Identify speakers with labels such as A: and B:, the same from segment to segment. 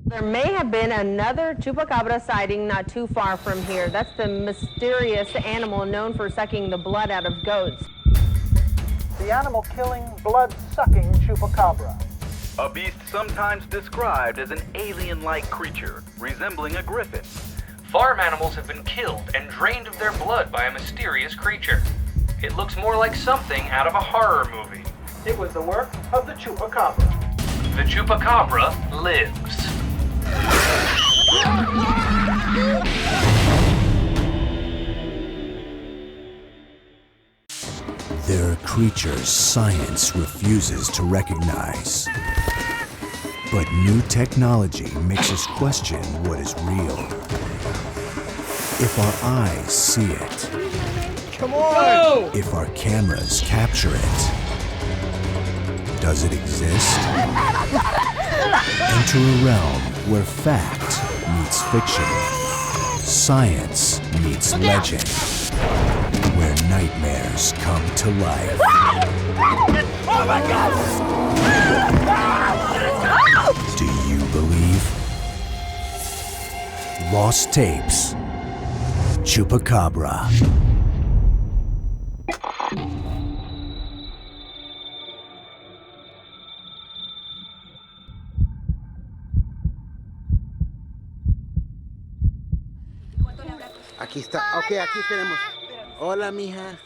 A: There may have been another Chupacabra sighting not too far from here. That's the mysterious animal known for sucking the blood out of goats.
B: The animal-killing, blood-sucking Chupacabra.
C: A beast sometimes described as an alien-like creature, resembling a griffin.
D: Farm animals have been killed and drained of their blood by a mysterious creature. It looks more like something out of a horror movie.
B: It was the work of the Chupacabra.
D: The Chupacabra lives.
E: There are creatures science refuses to recognize. But new technology makes us question what is real. If our eyes see it,
B: Come on!
E: if our cameras capture it, does it exist? Enter a realm where fact meets fiction, science meets legend, where nightmares come to life.
F: Oh my God!
E: Do you believe? Lost Tapes, Chupacabra.
G: Aquí está. Ok, aquí tenemos. Hola, mija.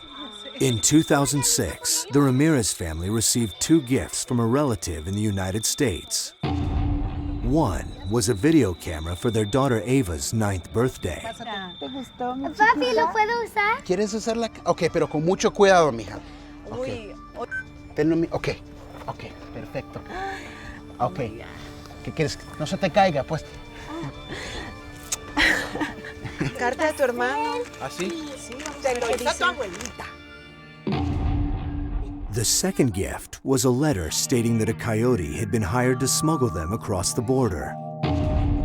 E: In 2006, the Ramirez family received two gifts from a relative in the United States. One was a video camera for their daughter Ava's 9th birthday.
F: Papi, ¿lo puedo usar?
G: ¿Quieres usarla? Ok, pero con mucho cuidado, mija. Okay. Ok, perfecto. Ok. ¿Qué quieres? No se te caiga, pues.
H: Carta de tu hermano.
G: ¿Ah, sí?
H: Sí, pero está tu abuelita.
E: The second gift was a letter stating that a coyote had been hired to smuggle them across the border.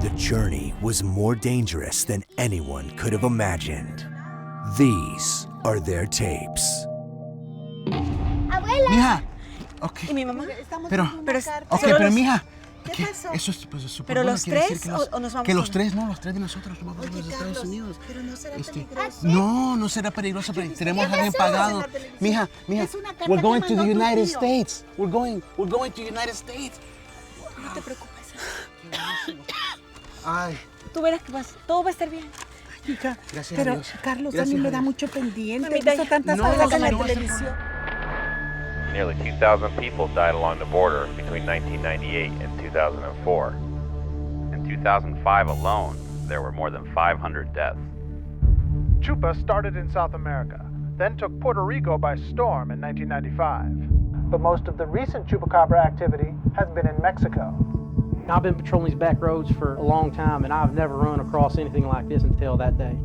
E: The journey was more dangerous than anyone could have imagined. These are their tapes.
F: Abuela.
G: Mija. Ok.
H: ¿Y mi mamá?
G: Pero,
H: Pero
G: pero mija.
H: ¿Qué pasó?
G: Eso es, pues, súper
H: ¿Pero
G: bueno,
H: los
G: quiere decir
H: tres o nos vamos
G: que los
H: solos?
G: tres, no, los tres de nosotros nos vamos a
H: Oye,
G: los Estados
H: Carlos,
G: Unidos.
H: pero no será peligroso.
G: No, no será peligroso, pero tenemos a alguien pagado. Mija,
H: Es una carta
G: we're going
H: que
G: to the
H: mandó tu
G: United
H: tío.
G: States. We're going to the United States.
H: No te preocupes.
G: Ay,
H: Tú verás que todo va a estar bien.
I: Hija,
G: gracias
I: pero
G: a Dios.
I: Carlos
G: Gracias
I: también
G: a
I: me da
G: Dios.
I: mucho pendiente. He
H: Mamita,
I: visto tantas
G: no,
I: cosas en la
G: no,
I: televisión.
J: Nearly 2,000 people died along the border between 1998 and 2004. In 2005 alone, there were more than 500 deaths.
B: Chupa started in South America, then took Puerto Rico by storm in 1995. But most of the recent Chupacabra activity has been in Mexico.
K: I've been patrolling these back roads for a long time, and I've never run across anything like this until that day.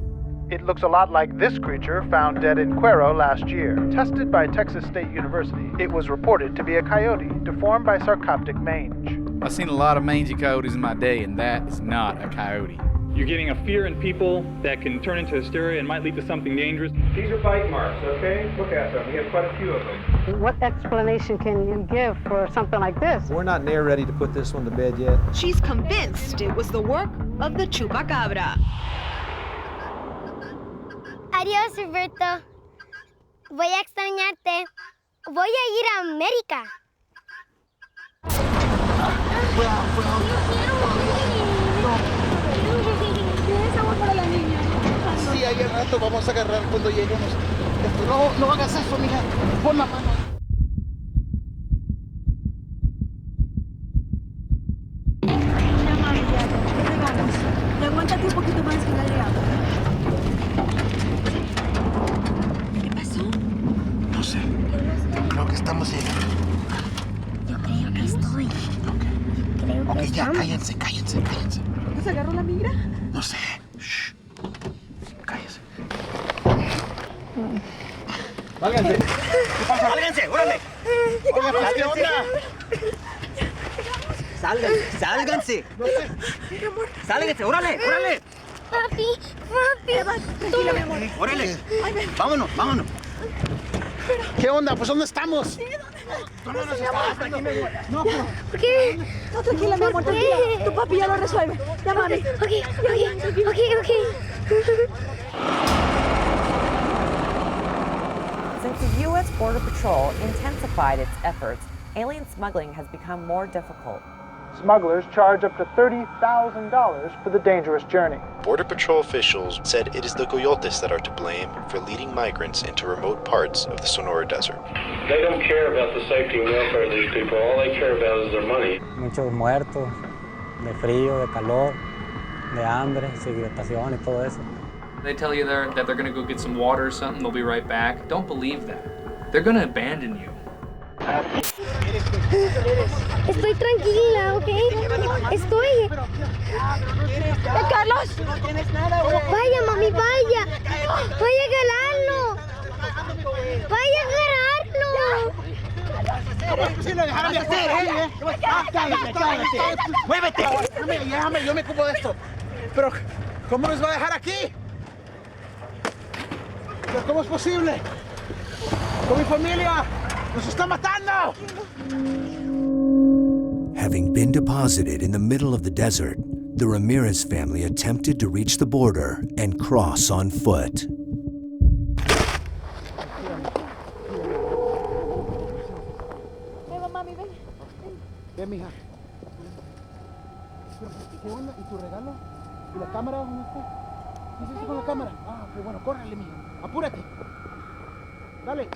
B: It looks a lot like this creature found dead in Cuero last year. Tested by Texas State University, it was reported to be a coyote deformed by sarcoptic mange.
L: I've seen a lot of mangy coyotes in my day, and that is not a coyote.
M: You're getting a fear in people that can turn into hysteria and might lead to something dangerous. These are bite marks, okay? Look at them. We have quite a few of them.
A: What explanation can you give for something like this?
N: We're not near ready to put this one to bed yet.
O: She's convinced it was the work of the Chupacabra.
F: Adiós, Roberto. Voy a extrañarte. Voy a ir a América.
G: Sí, ahí al rato vamos a agarrar cuando lleguemos. No hagas eso, mija. Pon la mano.
H: Aguántate un poquito más que la llegamos. ¿Qué pasó?
G: No sé. Creo que estamos llegando.
F: Yo creo que estoy.
G: Ok, ya, cállense.
H: ¿No se agarró la migra?
G: No sé. Shh. Cállense.
N: Válganse.
G: ¿Qué pasa? ¡Válganse! ¡Órale! Oiga, ¿qué onda?
I: Sálganse.
G: No sé.
I: Sálganse, órale.
F: Papi.
H: Tranquila, mi amor.
G: Órale. Vámonos. ¿Qué onda? Pues ¿dónde estamos?
H: Sí, ¿dónde?
G: No, pero...
F: ¿Por qué?
H: No, tranquila, mi amor, tranquila. Tu papi ya lo resuelve. Ya, mami.
F: Ok.
P: Since the U.S. Border Patrol intensified its efforts, alien smuggling has become more difficult.
B: Smugglers charge up to $30,000 for the dangerous journey.
Q: Border Patrol officials said it is the coyotes that are to blame for leading migrants into remote parts of the Sonora Desert.
R: They don't care about the safety and welfare of these people. All they care about is their money.
S: Muchos muertos, de frío, de calor, de hambre, deshidratación y todo eso.
D: They tell you that they're gonna go get some water or something, they'll be right back. Don't believe that. They're gonna abandon you.
F: Estoy tranquila, ¿ok? Estoy.
H: ¡Carlos!
F: Vaya, mami, vaya. Vaya a jalarlo. Vaya a jalarlo.
G: ¿Cómo es posible dejarme hacer, cállate! ¡Muévete! Déjame, yo me ocupo de esto. Pero, ¿cómo nos va a dejar aquí? ¿Pero cómo es posible? ¡Con mi familia! ¡Nos está matando!
E: Having been deposited in the middle of the desert, the Ramirez family attempted to reach the border and cross on foot.
H: Ven, mami, ven.
G: Ven, mija. ¿Qué onda? ¿Y tu regalo? ¿Y la cámara? ¿Dónde está? ¿Qué hiciste con la cámara? Ah, qué bueno, córrele, mija. Apúrate. Dale.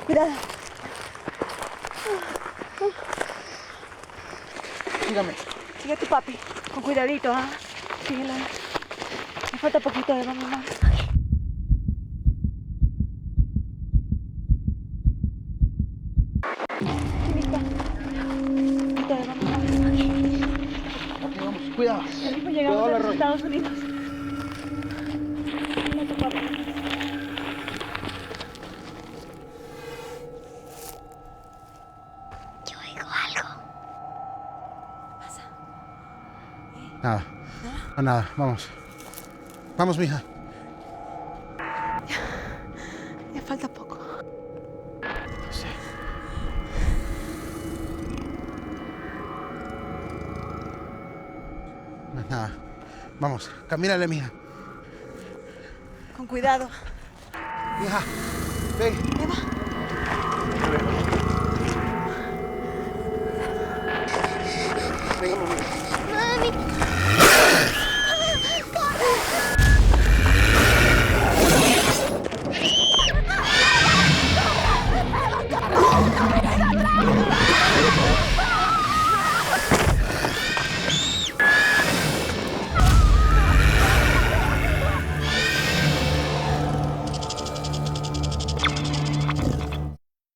H: Cuidado.
G: Sígame.
H: Sigue a tu papi. Con cuidadito, ¿ah? Síguelo. Me falta poquito de mamá.
G: Ok, vamos, cuidado.
H: Llegamos a los Estados Unidos. Mira a tu papi.
G: Nada. No, nada. Vamos. Vamos, mija.
H: Ya falta poco.
G: Sí. No es nada. Vamos, camínale, mija.
H: Con cuidado.
G: Mija, ven.
H: Eva.